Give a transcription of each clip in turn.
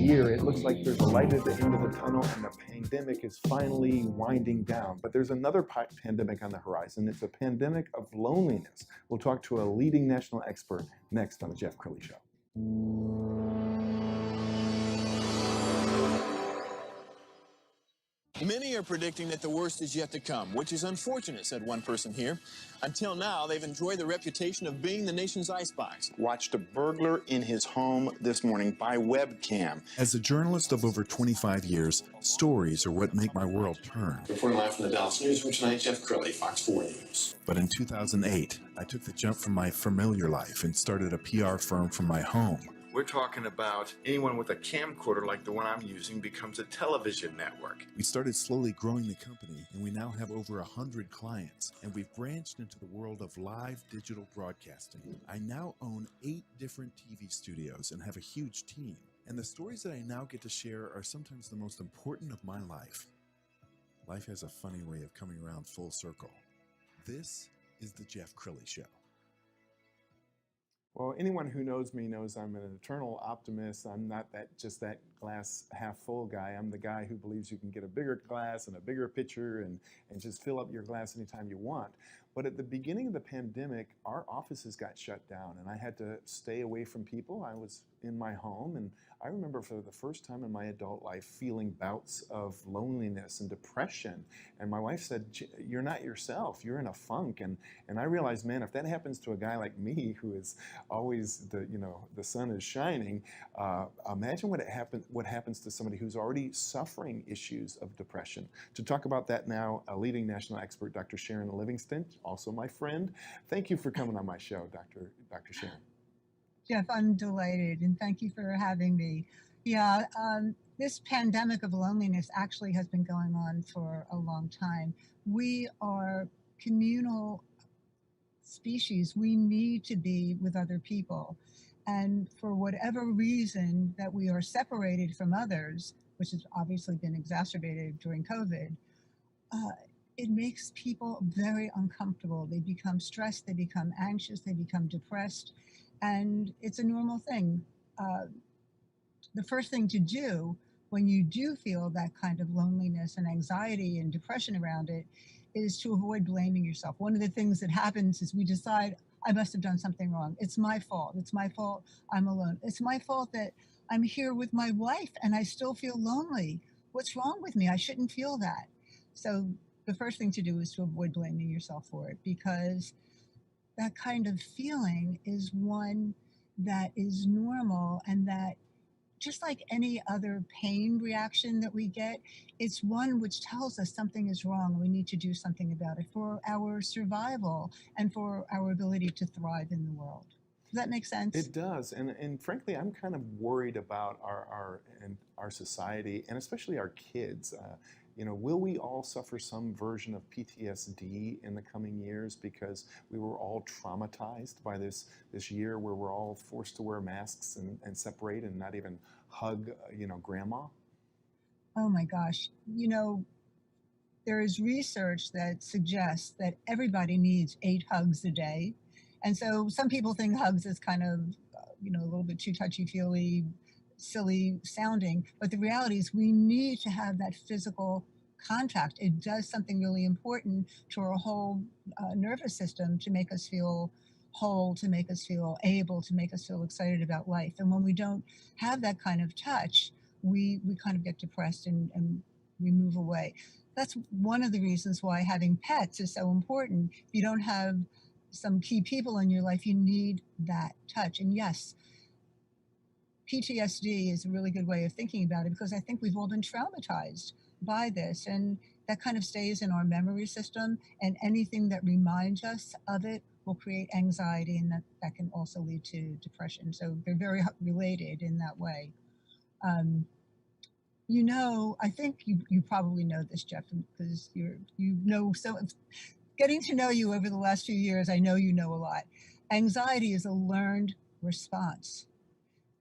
year, it looks like there's a light at the end of the tunnel and the pandemic is finally winding down. But there's another pandemic on the horizon. It's a pandemic of loneliness. We'll talk to a leading national expert next on The Jeff Crilley Show. Many are predicting that the worst is yet to come, which is unfortunate, said one person here. Until now, they've enjoyed the reputation of being the nation's icebox. Watched a burglar in his home this morning by webcam. As a journalist of over 25 years, stories are what make my world turn. Reporting live from the Dallas newsroom tonight, Jeff Crilley, Fox 4 News. But in 2008, I took the jump from my familiar life and started a PR firm from my home. We're talking about anyone with a camcorder like the one I'm using becomes a television network. We started slowly growing the company, and we now have over 100 clients, and we've branched into the world of live digital broadcasting. I now own 8 different TV studios and have a huge team, and the stories that I now get to share are sometimes the most important of my life. Life has a funny way of coming around full circle. This is The Jeff Crilley Show. Well, anyone who knows me knows I'm an eternal optimist. I'm not just that glass half full guy. I'm the guy who believes you can get a bigger glass and a bigger pitcher and just fill up your glass anytime you want. But at the beginning of the pandemic, our offices got shut down and I had to stay away from people. I was in my home, and I remember for the first time in my adult life feeling bouts of loneliness and depression. And my wife said, "You're not yourself, you're in a funk." And I realized, man, if that happens to a guy like me who is always the sun is shining, imagine what happens to somebody who's already suffering issues of depression. To talk about that now, a leading national expert, Dr. Sharon Livingston, also my friend. Thank you for coming on my show, Dr. Sharon. Jeff, I'm delighted, and thank you for having me. Yeah, this pandemic of loneliness actually has been going on for a long time. We are communal species. We need to be with other people. And for whatever reason that we are separated from others, which has obviously been exacerbated during COVID, it makes people very uncomfortable. They become stressed, they become anxious, they become depressed. And it's a normal thing. The first thing to do when you do feel that kind of loneliness and anxiety and depression around it is to avoid blaming yourself. One of the things that happens is we decide, I must have done something wrong. It's my fault. It's my fault I'm alone. It's my fault that I'm here with my wife and I still feel lonely. What's wrong with me? I shouldn't feel that. So the first thing to do is to avoid blaming yourself for it, because that kind of feeling is one that is normal, and that just like any other pain reaction that we get, it's one which tells us something is wrong. We need to do something about it for our survival and for our ability to thrive in the world. Does that make sense? It does, and frankly, I'm kind of worried about our society, and especially our kids. Will we all suffer some version of PTSD in the coming years because we were all traumatized by this year where we're all forced to wear masks and separate and not even hug, grandma? Oh my gosh. There is research that suggests that everybody needs 8 hugs a day. And so some people think hugs is kind of, a little bit too touchy-feely, silly sounding, but the reality is we need to have that physical contact. It does something really important to our whole nervous system to make us feel whole, to make us feel able, to make us feel excited about life. And when we don't have that kind of touch, we kind of get depressed and we move away. That's one of the reasons why having pets is so important. If you don't have some key people in your life, you need that touch. And yes, PTSD is a really good way of thinking about it, because I think we've all been traumatized by this, and that kind of stays in our memory system, and anything that reminds us of it will create anxiety, and that can also lead to depression. So they're very related in that way. I think you probably know this, Jeff, because so getting to know you over the last few years, I know you know a lot. Anxiety is a learned response.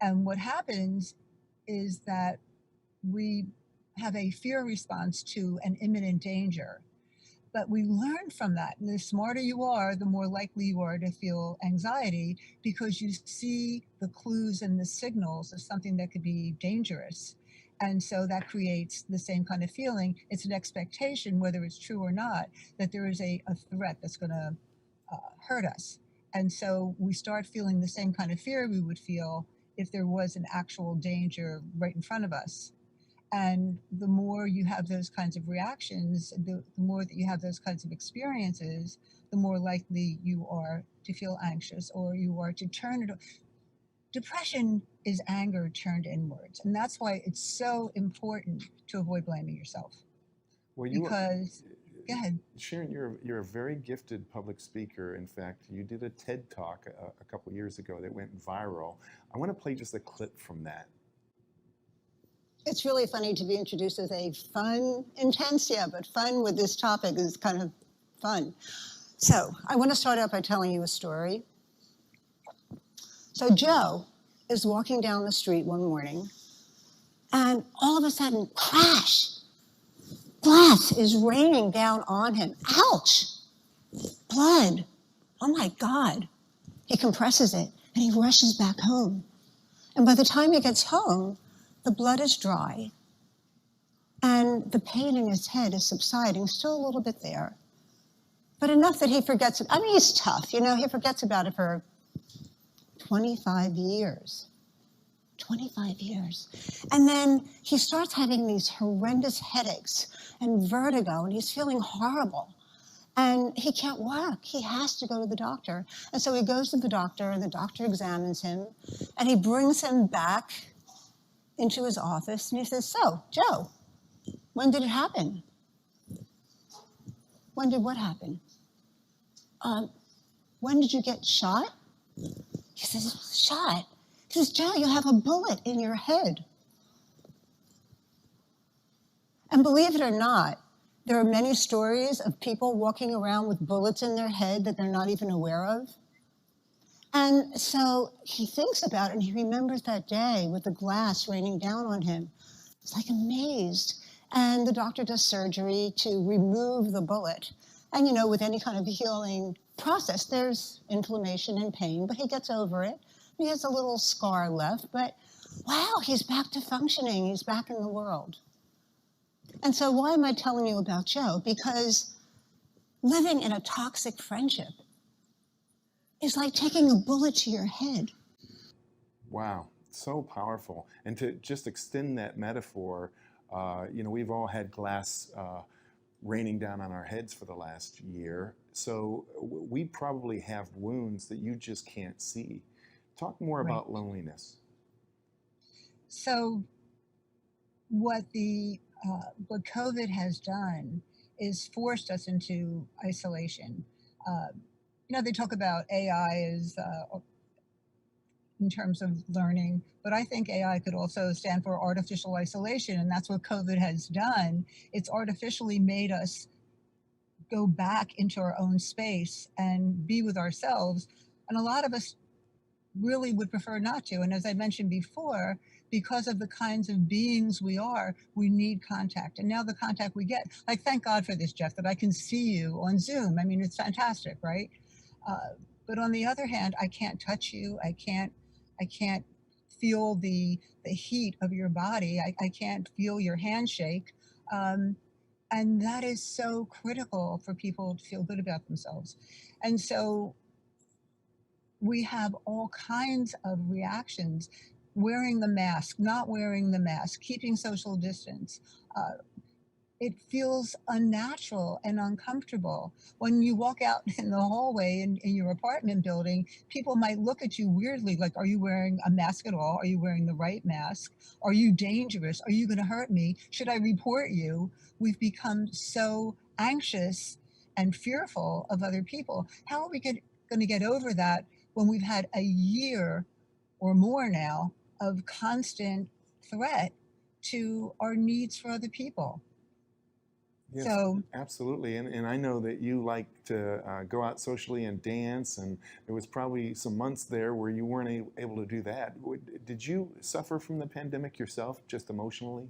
And what happens is that we have a fear response to an imminent danger. But we learn from that. And the smarter you are, the more likely you are to feel anxiety because you see the clues and the signals of something that could be dangerous. And so that creates the same kind of feeling. It's an expectation, whether it's true or not, that there is a threat that's going to hurt us. And so we start feeling the same kind of fear we would feel if there was an actual danger right in front of us. And the more you have those kinds of reactions, the more that you have those kinds of experiences, the more likely you are to feel anxious or you are to turn it. Depression is anger turned inwards. And that's why it's so important to avoid blaming yourself. Well, Because, go ahead. Sharon, you're a very gifted public speaker. In fact, you did a TED Talk a couple years ago that went viral. I want to play just a clip from that. It's really funny to be introduced as a fun, intense, but fun with this topic is kind of fun. So I want to start out by telling you a story. So Joe is walking down the street one morning, and all of a sudden, crash! Glass is raining down on him. Ouch! Blood. Oh my God. He compresses it, and he rushes back home. And by the time he gets home, the blood is dry, and the pain in his head is subsiding, still a little bit there, but enough that he forgets it. I mean, he's tough, he forgets about it for 25 years. 25 years. And then he starts having these horrendous headaches and vertigo, and he's feeling horrible. And he can't walk. He has to go to the doctor. And so he goes to the doctor, and the doctor examines him, and he brings him back into his office, and he says, "So, Joe, when did it happen? When did what happen? When did you get shot?" He says, "Shot?" He says, "Joe, you have a bullet in your head." And believe it or not, there are many stories of people walking around with bullets in their head that they're not even aware of. And so he thinks about it, and he remembers that day with the glass raining down on him. He's like amazed. And the doctor does surgery to remove the bullet. And with any kind of healing process, there's inflammation and pain, but he gets over it. He has a little scar left, but wow, he's back to functioning. He's back in the world. And so why am I telling you about Joe? Because living in a toxic friendship is like taking a bullet to your head. Wow, so powerful. And to just extend that metaphor, we've all had glass raining down on our heads for the last year. So we probably have wounds that you just can't see. Talk more about loneliness. So what COVID has done is forced us into isolation. They talk about AI as in terms of learning, but I think AI could also stand for artificial isolation, and that's what COVID has done. It's artificially made us go back into our own space and be with ourselves, and a lot of us really would prefer not to. And as I mentioned before, because of the kinds of beings we are, we need contact. And now the contact we get, like, thank God for this, Jeff, that I can see you on Zoom. I mean, it's fantastic, right? But on the other hand, I can't touch you. I can't feel the heat of your body. I can't feel your handshake. And that is so critical for people to feel good about themselves. And so we have all kinds of reactions: wearing the mask, not wearing the mask, keeping social distance. It feels unnatural and uncomfortable. When you walk out in the hallway in your apartment building, people might look at you weirdly, like, are you wearing a mask at all? Are you wearing the right mask? Are you dangerous? Are you going to hurt me? Should I report you? We've become so anxious and fearful of other people. How are we going to get over that when we've had a year or more now of constant threat to our needs for other people? Yes, So, absolutely. And I know that you like to go out socially and dance, and there was probably some months there where you weren't able to do that. Did you suffer from the pandemic yourself, just emotionally?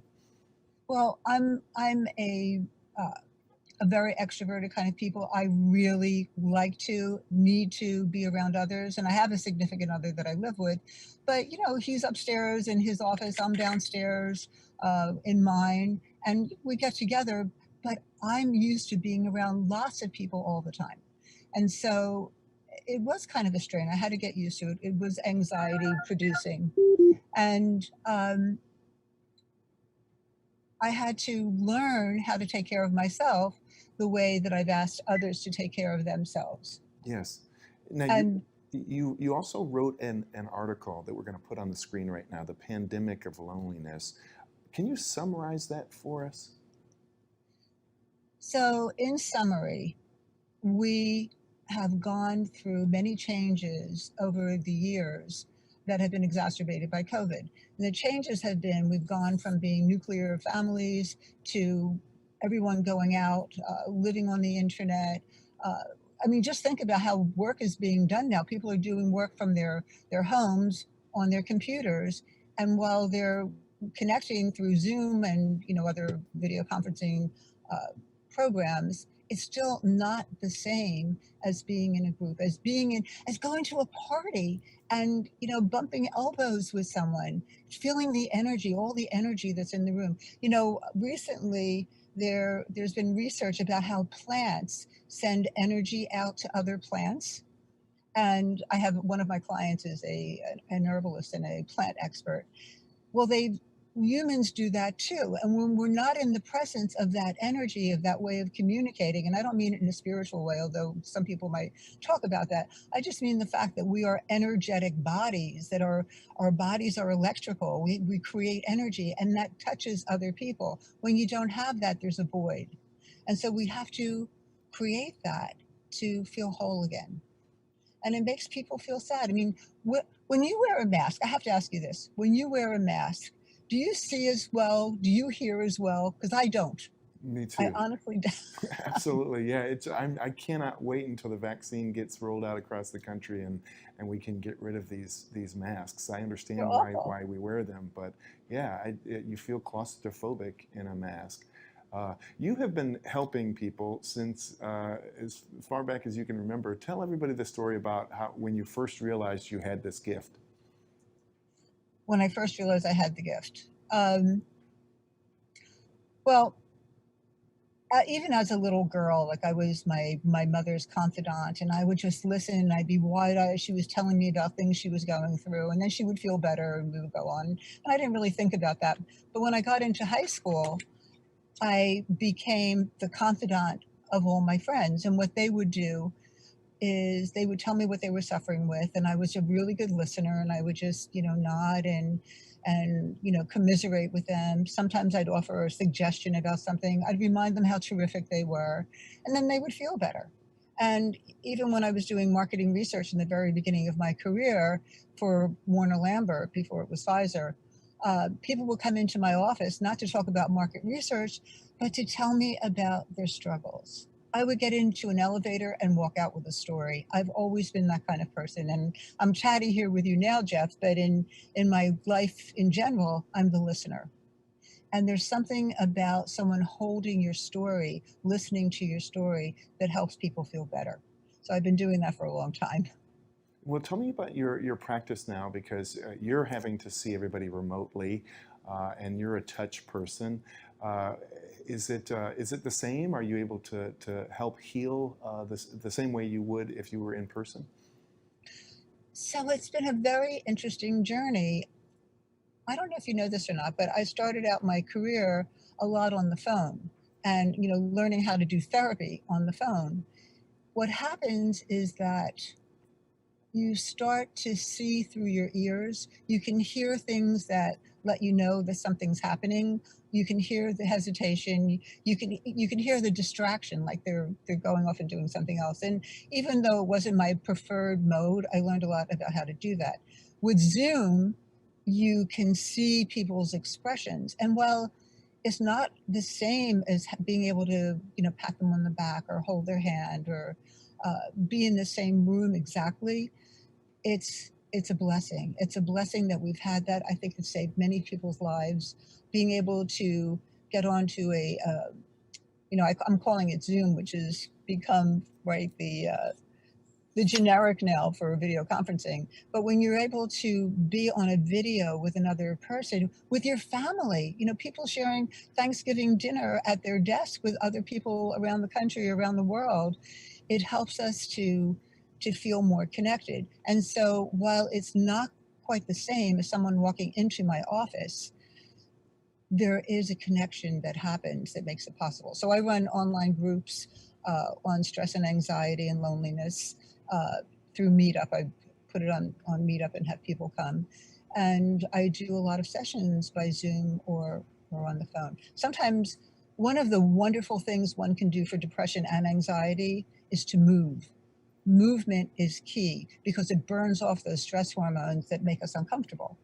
well, I'm a a very extroverted kind of people. I really like to, need to be around others. And I have a significant other that I live with. But, you know, he's upstairs in his office, I'm downstairs in mine, and we get together. But I'm used to being around lots of people all the time. And so it was kind of a strain. I had to get used to it. It was anxiety producing. And I had to learn how to take care of myself the way that I've asked others to take care of themselves. Yes. Now, And you also wrote an article that we're going to put on the screen right now, The Pandemic of Loneliness. Can you summarize that for us? so, in summary, we have gone through many changes over the years that have been exacerbated by COVID. And the changes have been we've gone from being nuclear families to everyone going out, living on the internet. Uh, I mean, just think about how work is being done now. People are doing work from their homes on their computers, and while they're connecting through Zoom and other video conferencing uh, programs, it's still not the same as being in a group, as going to a party and bumping elbows with someone, feeling the energy, all the energy that's in the room. Recently there's been research about how plants send energy out to other plants. And I have one of my clients is an herbalist and a plant expert. Well, humans do that too. And when we're not in the presence of that energy, of that way of communicating, and I don't mean it in a spiritual way, although some people might talk about that. I just mean the fact that we are energetic bodies, that our bodies are electrical. We create energy, and that touches other people. When you don't have that, there's a void. And so we have to create that to feel whole again. And it makes people feel sad. I mean, when you wear a mask, I have to ask you this. When you wear a mask, do you see as well? Do you hear as well? Because I don't. Me I too. honestly don't. Absolutely, yeah. I cannot wait until the vaccine gets rolled out across the country and we can get rid of these masks. I understand They're why awful. we wear them, but yeah, you feel claustrophobic in a mask. You have been helping people since as far back as you can remember. Tell everybody the story about how when you first realized you had this gift. When I first realized I had the gift. Well, even as a little girl, like I was my mother's confidant, and I would just listen, and I'd be wide-eyed. She was telling me about things she was going through, and then she would feel better, and we would go on. And I didn't really think about that. But when I got into high school, I became the confidant of all my friends, and what they would do is they would tell me what they were suffering with, and I was a really good listener, and I would just nod and commiserate with them. Sometimes I'd offer a suggestion about something. I'd remind them how terrific they were, and then they would feel better. And even when I was doing marketing research in the very beginning of my career for Warner Lambert before it was Pfizer, people would come into my office not to talk about market research, but to tell me about their struggles. I would get into an elevator and walk out with a story. I've always been that kind of person. And I'm chatty here with you now, Jeff, but in my life in general, I'm the listener. And there's something about someone holding your story, listening to your story, that helps people feel better. So I've been doing that for a long time. Well, tell me about your practice now, because you're having to see everybody remotely, and you're a touch person. Is it the same? Are you able to help heal the same way you would if you were in person? So it's been a very interesting journey. I don't know if you know this or not, but I started out my career a lot on the phone and, learning how to do therapy on the phone. What happens is that you start to see through your ears. You can hear things that let you know that something's happening. You can hear the hesitation. You can hear the distraction, like they're going off and doing something else. And even though it wasn't my preferred mode, I learned a lot about how to do that. With Zoom, you can see people's expressions, and while it's not the same as being able to pat them on the back or hold their hand or be in the same room exactly, it's a blessing. It's a blessing that we've had that. I think it's saved many people's lives. Being able to get onto I'm calling it Zoom, which has become the generic now for video conferencing. But when you're able to be on a video with another person, with your family, people sharing Thanksgiving dinner at their desk with other people around the country, around the world, it helps us to feel more connected. And so while it's not quite the same as someone walking into my office, there is a connection that happens that makes it possible. So I run online groups on stress and anxiety and loneliness through Meetup. I put it on Meetup and have people come. And I do a lot of sessions by Zoom or on the phone. Sometimes one of the wonderful things one can do for depression and anxiety is to move. Movement is key because it burns off those stress hormones that make us uncomfortable.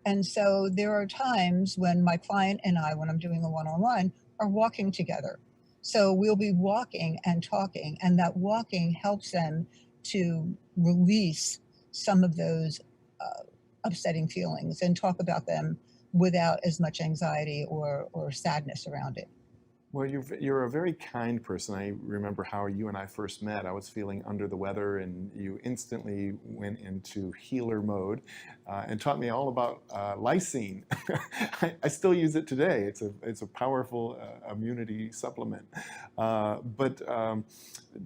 And so there are times when my client and I, when I'm doing a one-on-one, are walking together. So we'll be walking and talking, and that walking helps them to release some of those upsetting feelings and talk about them without as much anxiety or sadness around it. Well, you're a very kind person. I remember how you and I first met. I was feeling under the weather, and you instantly went into healer mode and taught me all about lysine. I still use it today. It's a powerful immunity supplement. But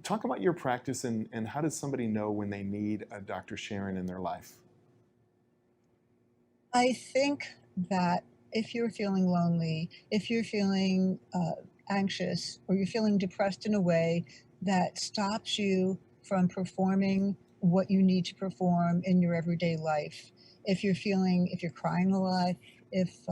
talk about your practice and how does somebody know when they need a Dr. Sharon in their life? I think that if you're feeling lonely, if you're feeling anxious, or you're feeling depressed in a way that stops you from performing what you need to perform in your everyday life, if you're crying a lot, if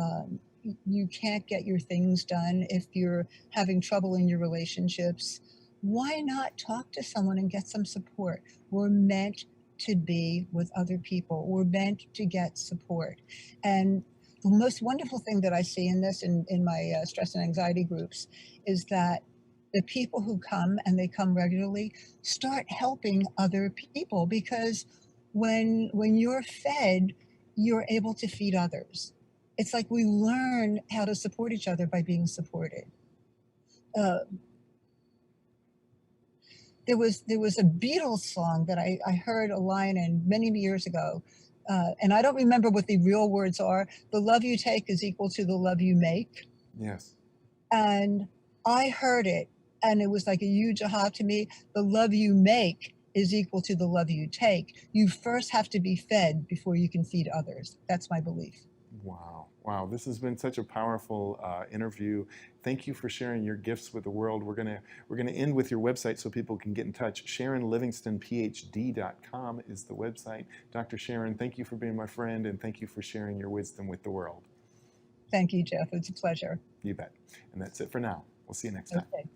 you can't get your things done, if you're having trouble in your relationships, why not talk to someone and get some support? We're meant to be with other people. We're meant to get support. And the most wonderful thing that I see in this, in my stress and anxiety groups, is that the people who come, and they come regularly, start helping other people, because when you're fed, you're able to feed others. It's like we learn how to support each other by being supported. There was a Beatles song that I heard a line in many years ago, and I don't remember what the real words are. The love you take is equal to the love you make. Yes. And I heard it, and it was like a huge aha to me. The love you make is equal to the love you take. You first have to be fed before you can feed others. That's my belief. Wow. Wow. This has been such a powerful interview. Thank you for sharing your gifts with the world. We're gonna end with your website so people can get in touch. SharonLivingstonPhD.com is the website. Dr. Sharon, thank you for being my friend, and thank you for sharing your wisdom with the world. Thank you, Jeff. It's a pleasure. You bet. And that's it for now. We'll see you next time. Okay.